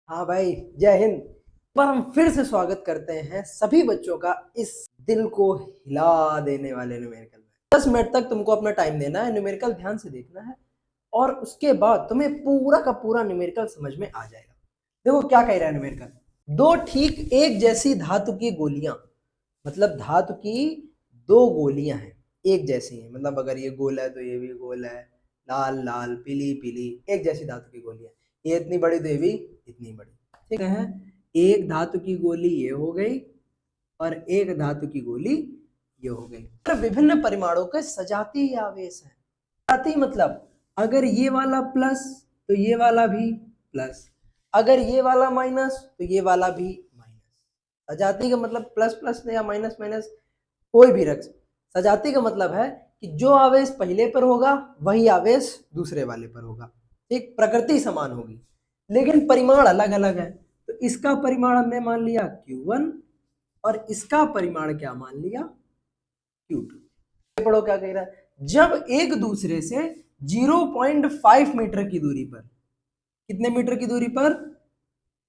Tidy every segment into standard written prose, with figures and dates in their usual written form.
हाँ भाई, जय हिंद। पर हम फिर से स्वागत करते हैं सभी बच्चों का इस दिल को हिला देने वाले न्यूमेरिकल में। 10 मिनट तक तुमको अपना टाइम देना है, न्यूमेरिकल ध्यान से देखना है और उसके बाद तुम्हें पूरा का पूरा न्यूमेरिकल समझ में आ जाएगा। देखो क्या कह रहा है न्यूमेरिकल, दो ठीक एक जैसी धातु की गोलियां, मतलब धातु की दो गोलियां हैं, एक जैसी हैं, मतलब अगर ये गोल है तो ये भी गोल है, लाल लाल पीली पीली, एक जैसी धातु की गोलियां, ये इतनी बड़ी तो ये भी इतनी बड़ी। ठीक है, एक धातु की गोली ये हो गई और एक धातु की गोली ये हो गई। तो विभिन्न परिमाणों के सजातीय आवेश हैं। सजातीय मतलब अगर ये वाला प्लस तो ये वाला भी प्लस, अगर ये वाला माइनस तो ये वाला भी माइनस। सजातीय का मतलब प्लस प्लस या माइनस माइनस कोई भी रख। सजातीय का मतलब है कि जो आवेश पहले पर होगा वही आवेश दूसरे वाले पर होगा। ठीक, प्रकृति समान होगी लेकिन परिमाण अलग अलग है। तो इसका परिमाण हमने मान लिया Q1 और इसका परिमाण क्या मान लिया Q2। पढ़ो क्या कह रहा है, जब एक दूसरे से 0.5 मीटर की दूरी पर, कितने मीटर की दूरी पर,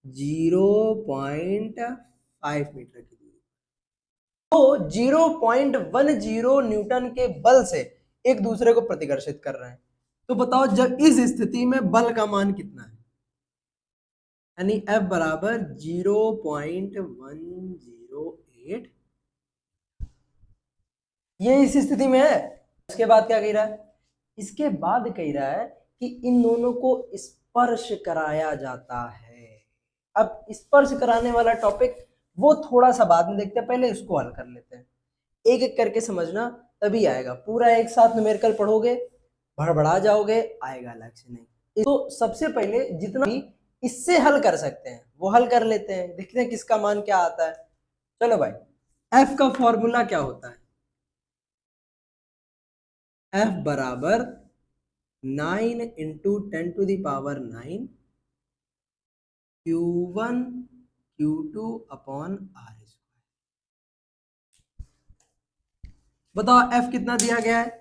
0.5 मीटर की दूरी, तो 0.10 न्यूटन के बल से एक दूसरे को प्रतिकर्षित कर रहे हैं। तो बताओ जब इस स्थिति में बल का मान कितना है, यानी F बराबर 0.108, ये इस स्थिति में है। इसके बाद क्या कह रहा है, इसके बाद कह रहा है कि इन दोनों को स्पर्श कराया जाता है। अब स्पर्श कराने वाला टॉपिक वो थोड़ा सा बाद में देखते हैं, पहले इसको हल कर लेते हैं। एक एक करके समझना तभी आएगा, पूरा एक साथ न्यूमेरिकल पढ़ोगे भड़बड़ा जाओगे, आएगा अलग से नहीं। तो सबसे पहले जितना भी इससे हल कर सकते हैं वो हल कर लेते हैं, देखते हैं किसका मान क्या आता है। चलो भाई, F का फॉर्मूला क्या होता है, F बराबर 9 into 10⁻⁹ Q1 Q2 upon R square. बताओ F कितना दिया गया है,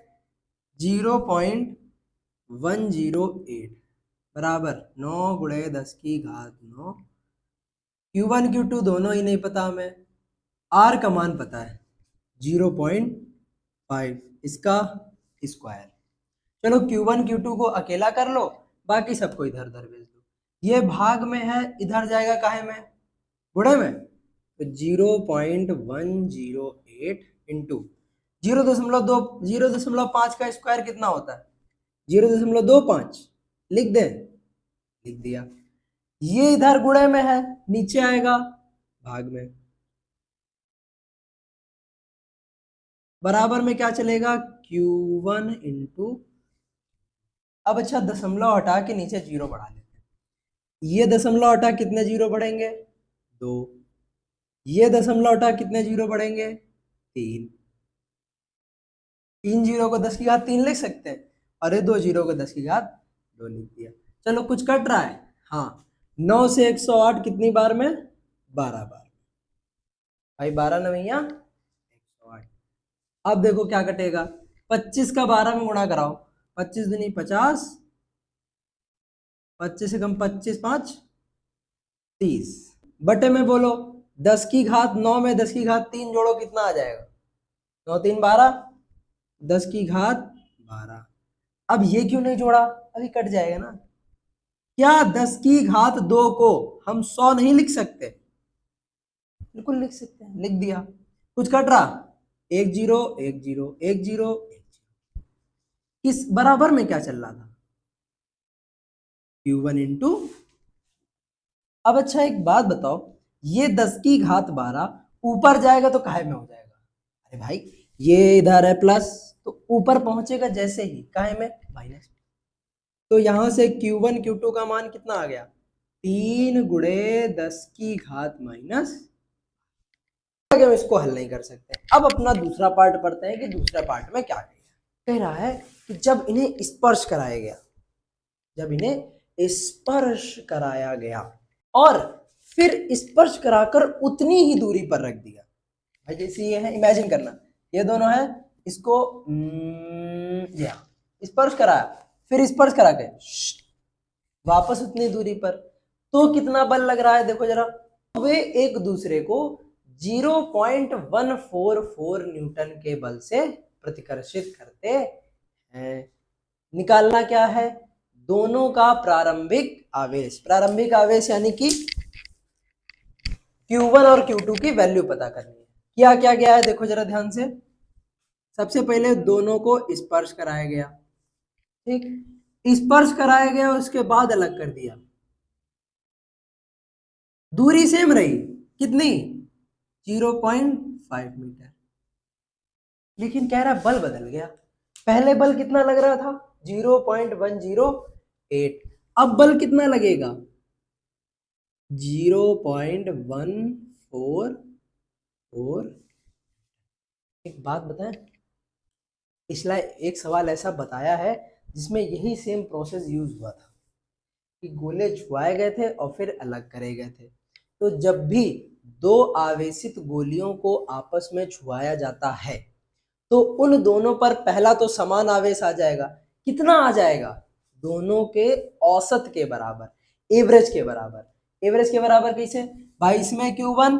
0.108 बराबर 9 गुणे 10⁻⁹। Q1 Q2 दोनों ही नहीं पता हमें, R का मान पता है 0.5, इसका स्क्वायर। चलो Q1 Q2 को अकेला कर लो, बाकी सबको इधर उधर भेज दो। ये भाग में है, इधर जाएगा काहे में, गुणे में। तो 0.108 इंटू 0.5 का स्क्वायर कितना होता है, 0.25, लिख दें, लिख दिया। ये इधर गुणे में है, नीचे आएगा भाग में, बराबर में क्या चलेगा, Q1 इंटू, अब अच्छा दशमलव हटा के नीचे जीरो बढ़ा लेते हैं। ये दशमलव हटा कितने जीरो बढ़ेंगे, 2। ये दशमलव हटा कितने जीरो बढ़ेंगे, 3। 3 जीरो को 10⁻³ लिख सकते हैं, अरे 2 जीरो को 10⁻² लिख दिया। चलो कुछ कट रहा है, हाँ, 9 से 108 कितनी बार में, 12 बार। भाई 12 नवैया 108। अब देखो क्या कटेगा, 25 का 12 में गुणा कराओ, 25 दूनी 50, 25 से कम 25 5 30, बटे में बोलो 10⁻9 में 10⁻3 जोड़ो कितना आ जाएगा, 9 3 12, 10⁻12। अब ये क्यों नहीं जोड़ा, अभी कट जाएगा ना। क्या 10⁻2 को हम 100 नहीं लिख सकते, बिल्कुल लिख सकते हैं, लिख दिया। कुछ कट रहा, 1 0 1 0 1 0 1 0, किस बराबर में क्या चल रहा था, Q1 इंटू। अब अच्छा एक बात बताओ, ये 10⁻12 ऊपर जाएगा तो काहे में हो जाएगा, अरे भाई ये इधर है प्लस, तो ऊपर पहुंचेगा जैसे ही काहे में, माइनस। तो यहां से Q1 Q2 का मान कितना आ गया, 3 गुणे 10⁻⁻। हम इसको हल नहीं कर सकते। अब अपना दूसरा पार्ट पढ़ते हैं कि दूसरा पार्ट में क्या कह रहा है कि जब इन्हें स्पर्श कराया गया, जब इन्हें स्पर्श कराया गया और फिर स्पर्श कराकर उतनी ही दूरी पर रख दिया। भाई जैसे ये है, इमेजिन करना, ये दोनों है, इसको स्पर्श कराया, फिर स्पर्श करा के वापस उतनी दूरी पर, तो कितना बल लग रहा है देखो जरा, वे एक दूसरे को 0.144 न्यूटन के बल से प्रतिकर्षित करते हैं। निकालना क्या है, दोनों का प्रारंभिक आवेश। प्रारंभिक आवेश यानी कि Q1 और Q2 की वैल्यू पता करनी है। क्या क्या गया है देखो जरा ध्यान से। सबसे पहले दोनों को स्पर्श कराया गया, ठीक, स्पर्श कराया गया, उसके बाद अलग कर दिया। दूरी सेम रही, कितनी, 0.5 मीटर, लेकिन कह रहा बल बदल गया। पहले बल कितना लग रहा था, 0.108, अब बल कितना लगेगा, 0.144। एक बात बताएं, पिछला एक सवाल ऐसा बताया है जिसमें यही सेम प्रोसेस यूज हुआ था कि गोले छुआए गए थे और फिर अलग करे गए थे। तो जब भी दो आवेशित गोलियों को आपस में छुआया जाता है तो उन दोनों पर पहला तो समान आवेश आ जाएगा। कितना आ जाएगा, दोनों के औसत के बराबर, एवरेज के बराबर। एवरेज के बराबर कैसे भाई, इसमें Q1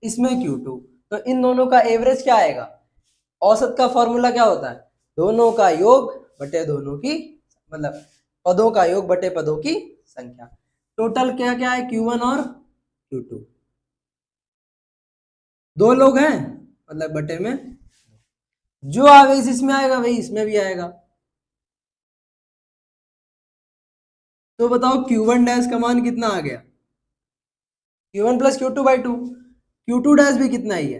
इसमें Q2, तो इन दोनों का एवरेज क्या आएगा। औसत का फॉर्मूला क्या होता है, दोनों का योग बटे दोनों की, मतलब पदों का योग बटे पदों की संख्या। टोटल क्या क्या है, Q1 और Q2, दो लोग हैं मतलब बटे में, जो आवेश इसमें आएगा वही इसमें भी आएगा। तो बताओ Q1 डैश का मान कितना आ गया, Q1 plus Q2/2, Q2 dash भी कितना ही है,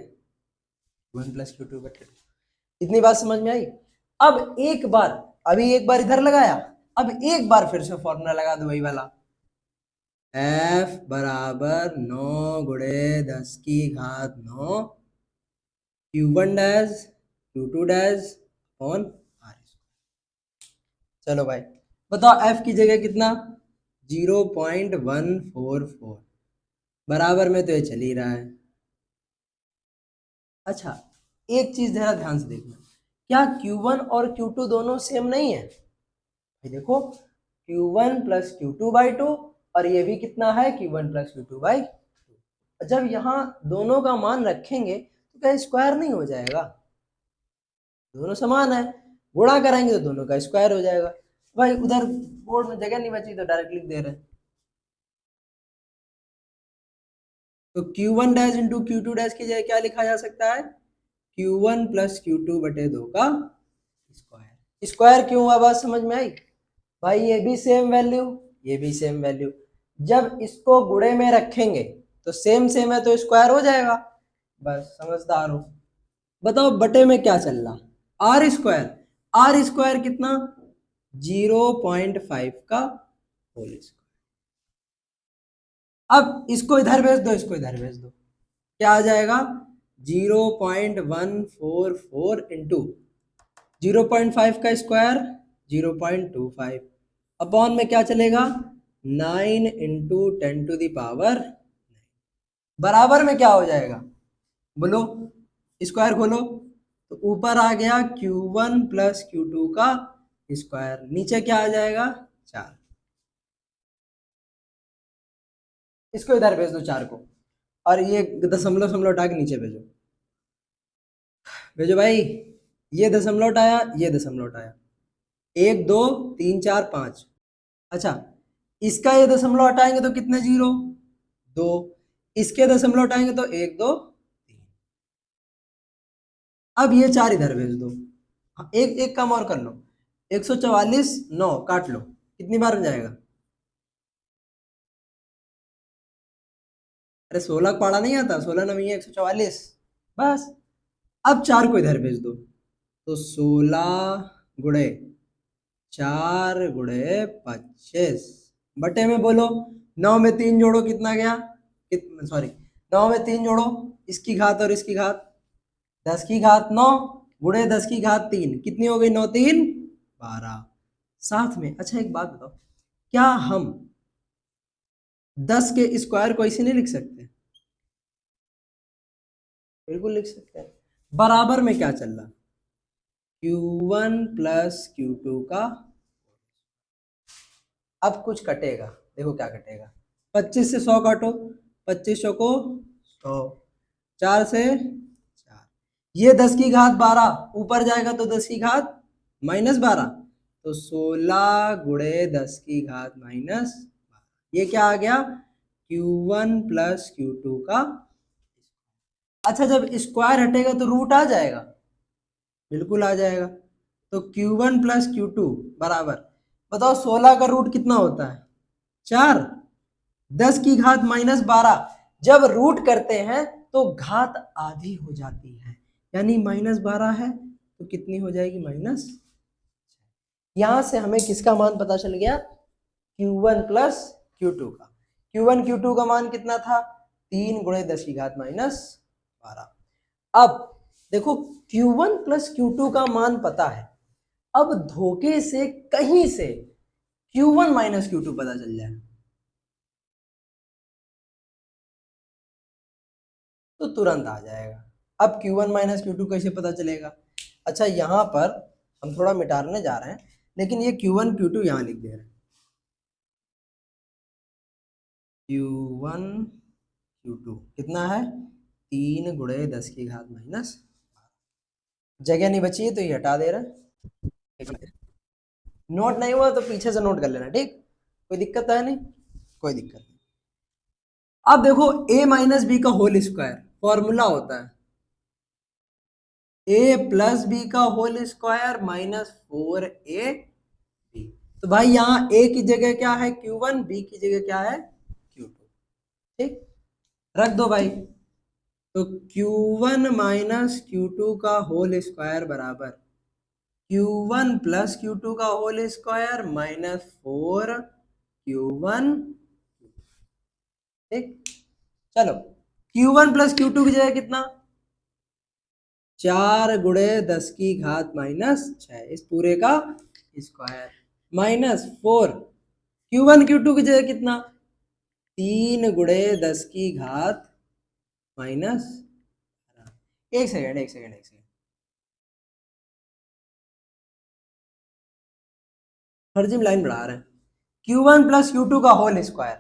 Q1 प्लस Q2/2। इतनी बात समझ में आई। अब एक बार, अभी एक बार इधर लगाया, अब एक बार फिर से फॉर्मूला लगा दो वही वाला, F बराबर 9 गुणे 10 की घात 9 Q1 dash Q2 dash upon R। चलो भाई बताओ F की जगह कितना, 0.144, बराबर में तो ये चल ही रहा है। अच्छा एक चीज जरा ध्यान से देखना, क्या Q1 और Q2 दोनों सेम नहीं है, देखो Q1 प्लस Q2/2 और ये भी कितना है, Q1 प्लस Q2/2। जब यहाँ दोनों का मान रखेंगे तो क्या स्क्वायर नहीं हो जाएगा, दोनों समान है, गुणा करेंगे तो दोनों का स्क्वायर हो जाएगा। भाई उधर बोर्ड में जगह नहीं बची तो डायरेक्ट लिख दे रहे हैं। तो Q1 dash into Q2 dash की जगह क्या लिखा जा सकता है, Q1 प्लस Q2/2 का स्क्वायर। स्क्वायर क्यों हुआ, बात समझ में आई भाई। ये भी सेम वैल्यू, ये भी सेम वैल्यू, जब इसको गुणे में रखेंगे तो सेम सेम है तो स्क्वायर हो जाएगा। बस समझदार हो। बताओ बटे में क्या चल रहा, आर स्क्वायर। आर स्क्वायर कितना, 0.5 का होल स्क्वायर। अब इसको इधर भेज दो, इसको इधर भेज दो, क्या आ जाएगा, 0.144 इंटू 0.5 का स्क्वायर 0.25 अपॉन में क्या चलेगा, 9 इंटू 10⁻⁹ बराबर में क्या हो जाएगा, बोलो स्क्वायर खोलो, तो ऊपर आ गया Q1 प्लस Q2 का स्क्वायर, नीचे क्या आ जाएगा 4। इसको इधर भेज दो 4 को, और ये दशमलव दशमलव हटा के नीचे भेजो, भेजो भाई। ये दशमलव हटाया, ये दशमलव हटाया, 1 2 3 4 5। अच्छा इसका ये दशमलव हटाएंगे तो कितने जीरो, 2, इसके दशमलव हटाएंगे तो 1 2 3। अब ये 4 इधर भेज दो, एक एक काम और कर लो, 144 9 काट लो, कितनी बार में जाएगा, अरे 16 पढ़ा नहीं आता, 16 9 144, बस। अब 4 को इधर भेज दो, तो 16 गुणे 4 गुणे 25 बटे में बोलो 9 में 3 जोड़ो कितना गया, सॉरी 9 में 3 जोड़ो, इसकी घात और इसकी घात, 10 की घात 9 गुणे 10 की घात 3, कितनी हो गई, 9 3 12 साथ में। अच्छा एक बात बताओ, क्या हम 10 के स्क्वायर को ऐसे नहीं लिख सकते, बिल्कुल लिख सकते हैं। बराबर में क्या चल रहा, Q1 प्लस Q2 का, अब कुछ कटेगा, देखो क्या कटेगा, 25 से 100 काटो, 25 को 100, 4 से 4, ये 10 की घात 12 ऊपर जाएगा तो 10 की घात -12, तो 16 गुणे 10 की घात -12, ये क्या आ गया Q1 प्लस Q2 का। अच्छा, जब स्क्वायर हटेगा तो रूट आ जाएगा, बिल्कुल आ जाएगा। तो Q1 प्लस Q2 बराबर, बताओ 16 का रूट कितना होता है 4, 10 की घात -12, जब रूट करते हैं तो घात आधी हो जाती है, यानी -12 है तो कितनी हो जाएगी माइनस। यहां से हमें किसका मान पता चल गया, Q1 प्लस Q2 का। Q1 Q2 का मान कितना था 3 गुणे 10 की घात -12। अब देखो Q1 प्लस Q2 का मान पता है, अब धोखे से कहीं से Q1 माइनस Q2 पता चल जाए तो तुरंत आ जाएगा। अब Q1 माइनस Q2 कैसे पता चलेगा। अच्छा, यहां पर हम थोड़ा मिटाने जा रहे हैं, लेकिन ये Q1 Q2 यहां लिख दे रहे हैं। Q1 Q2 कितना है 3 गुणे 10 की घात -12, जगह नहीं बची है तो ये हटा दे रहा है। नोट नहीं हुआ तो पीछे से नोट कर लेना, ठीक, कोई दिक्कत है नहीं, कोई दिक्कत नहीं। अब देखो a माइनस बी का होल स्क्वायर फॉर्मूला होता है a प्लस बी का होल स्क्वायर -4ab। तो भाई यहाँ a की जगह क्या है Q1, b की जगह क्या है Q2, ठीक, रख दो भाई। तो Q1 माइनस Q2 का होल स्क्वायर बराबर Q1 प्लस Q2 का होल स्क्वायर -4Q1, ठीक। चलो Q1 प्लस Q2 की जगह कितना 4 गुणे 10 की घात -6, इस पूरे का स्क्वायर -4, Q1 Q2 की जगह कितना 3 गुणे 10 की घात माइनस, एक सेकेंड एक सेकेंड एक सेकेंड, फर्जी में लाइन बढ़ा रहे हैं। Q1 प्लस Q2 का whole square,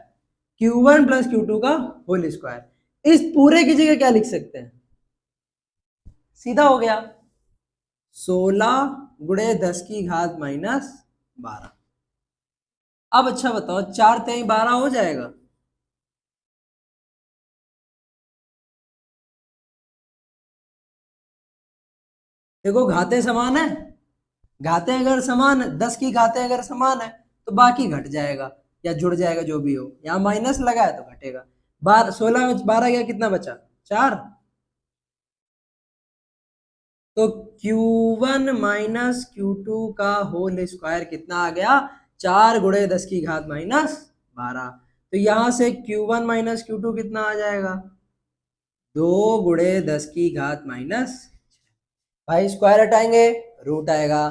Q1 plus Q2 का होल स्क्वायर, इस पूरे की जगह क्या लिख सकते हैं, सीधा हो गया 16 गुणे 10 की घात -12। अब अच्छा बताओ 4 3 12 हो जाएगा, देखो घातें समान है, घातें अगर समान है 10 की घातें अगर समान है तो बाकी घट जाएगा या जुड़ जाएगा, जो भी हो, यहाँ माइनस लगा है तो घटेगा। 16 में 12 गया कितना बचा 4, तो Q1 माइनस Q2 का होल स्क्वायर कितना आ गया 4 गुणे 10 की घात -12। तो यहां से Q1 माइनस Q2 कितना आ जाएगा 2 गुणे 10 की घात -, भाई स्क्वायर हटाएंगे रूट आएगा,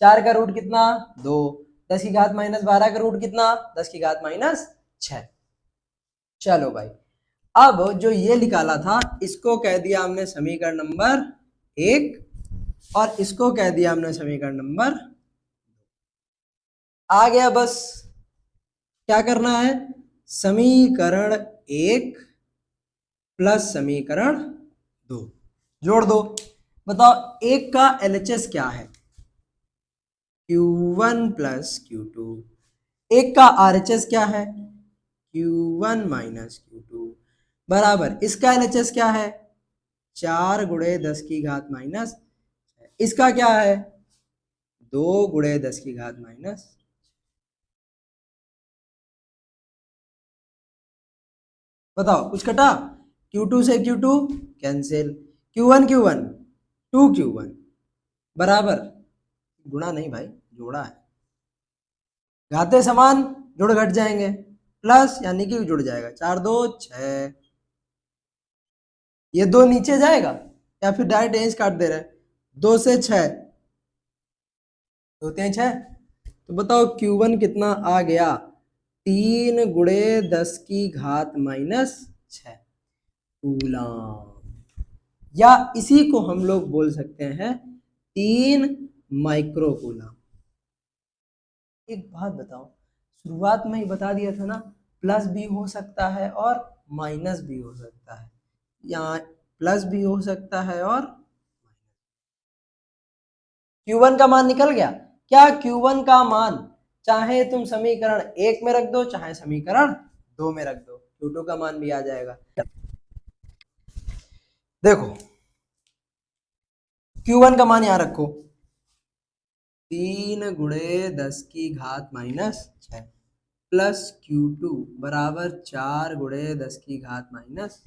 4 का रूट कितना 2, 10 की घात -12 का रूट कितना 10 की घात -6। चलो भाई, अब जो ये निकाला था इसको कह दिया हमने समीकरण नंबर 1 और इसको कह दिया हमने समीकरण नंबर, आ गया बस। क्या करना है, समीकरण 1 प्लस समीकरण 2 जोड़ दो। बताओ एक का LHS क्या है Q1 प्लस Q2, एक का RHS क्या है Q1 माइनस Q2, बराबर इसका LHS क्या है 4 गुणे 10 की घात -, इसका क्या है 2 गुणे 10 की घात -। बताओ कुछ कटा, Q2 से Q2 cancel, Q1 Q1 2Q1 बराबर, गुणा नहीं भाई जोड़ा है, घाते समान जुड़ घट जाएंगे, प्लस यानी कि जुड़ जाएगा 4 2 6, ये 2 नीचे जाएगा या फिर डायरेक्ट एज काट दे रहा है, 2 से 6 2 3 6, तो बताओ Q1 कितना आ गया 3 गुणे 10 की घात -6 कूलम, या इसी को हम लोग बोल सकते हैं 3 माइक्रो कूलम। एक बात बताओ, शुरुआत में ही बता दिया था ना प्लस भी हो सकता है और माइनस भी हो सकता है, यहाँ प्लस भी हो सकता है और Q1 का मान निकल गया। क्या Q1 का मान चाहे तुम समीकरण 1 में रख दो चाहे समीकरण 2 में रख दो, Q2 का मान भी आ जाएगा। देखो Q1 का मान यहां रखो, 3 गुणे 10 की घात माइनस 6 प्लस Q2 बराबर 4 गुणे 10 की घात माइनस।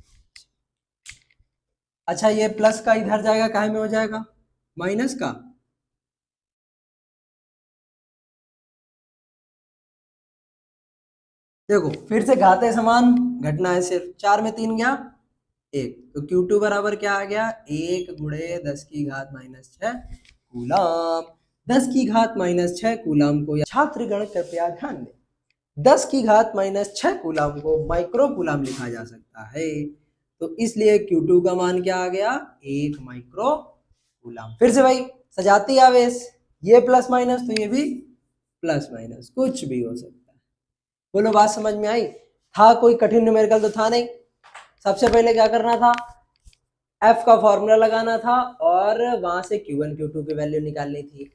अच्छा ये प्लस का इधर जाएगा, काहे में हो जाएगा माइनस का, देखो फिर से घाते समान घटना है, सिर्फ 4 में 3 गया 1, तो Q2 बराबर क्या आ गया 1 गुणे 10 की घात माइनस 6 कूलाम। 10 की घात माइनस 6 कूलाम को छात्रगण कृपया ध्यान दें, 10 की घात माइनस 6 कूलाम को माइक्रो कूलाम लिखा जा सकता है, तो इसलिए Q2 का मान क्या आ गया 1 माइक्रो कूलाम। फिर से भाई सजाती आवेश, ये प्लस माइनस तो ये भी प्लस माइनस, कुछ भी हो सकता है। बोलो बात समझ में आई? था कोई कठिन न्यूमेरिकल तो था नहीं। सबसे पहले क्या करना था, F का फॉर्मूला लगाना था और वहां से Q1 Q2 की वैल्यू निकालनी थी।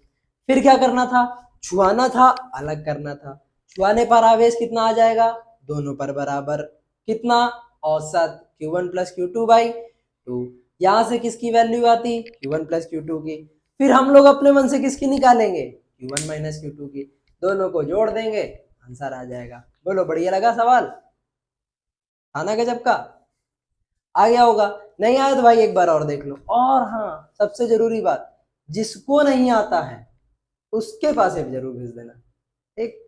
फिर क्या करना था, छुआना था, अलग करना था। छुआने पर आवेश कितना आ जाएगा, दोनों पर बराबर कितना, औसत Q1 प्लस Q2 बाई 2। यहाँ से किसकी वैल्यू आती, Q1 प्लस Q2 की। फिर हम लोग अपने मन से किसकी निकालेंगे, Q1 माइनस Q2 की। दोनों को जोड़ देंगे, आंसर आ जाएगा। बोलो बढ़िया लगा सवाल, आना गजब का, आ गया होगा। नहीं आया तो भाई एक बार और देख लो। और हाँ सबसे जरूरी बात, जिसको नहीं आता है उसके पास एक जरूर भेज देना, ठीक।